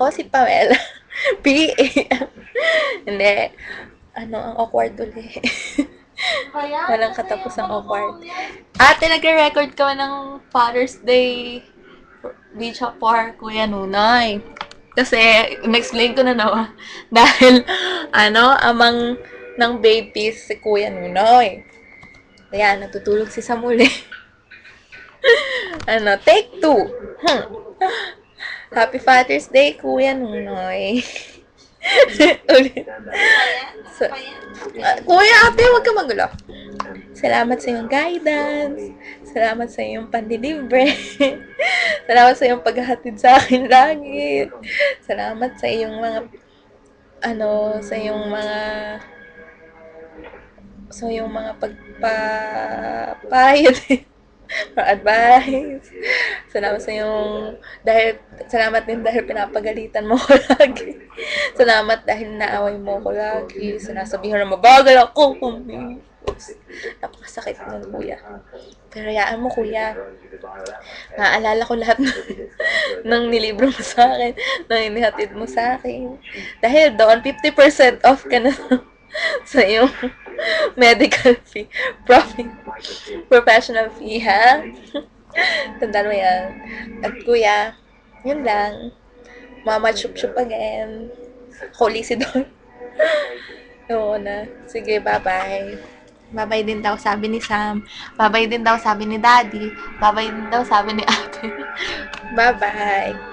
Ako si Pamela. PA. Hindi. Ano, ang awkward ulit. Walang katapusang awkward. Ate, nagre-record ka ba ng Father's Day video for Kuya Nunoy? Kasi, in-explain ko na naman. Dahil, amang ng babies si Kuya Nunoy. Ayan, natutulog si Samuli. Take 2. Happy Father's Day, Kuya Nunoy. Ulit. Kuya, ate, huwag ka magulo. Salamat sa iyong guidance. Salamat sa iyong pandilibre. Salamat sa iyong paghahatid sa akin lagi. Salamat sa iyong mga sa iyong mga pagpapayo for advice. Salamat sa iyong salamat din dahil pinapagalitan mo ko lagi. Salamat dahil naaway mo ko lagi. Sinasabihan na mabagal ako. Napakasakit nun, kuya. Pero hayaan mo, kuya. Naaalala ko lahat ng nilibro mo sa akin, ng inihatid mo sa akin. Dahil doon, 50% off ka na sa iyong medical fee, professional fee, ha? Tandaan mo yan. At kuya, yun lang. Mama chup-chup again. Holy si Don. Oo na. Sige, bye-bye. Bye-bye din daw sabi ni Sam. Bye-bye din daw sabi ni Daddy. Bye-bye din daw sabi ni Ate. Bye-bye.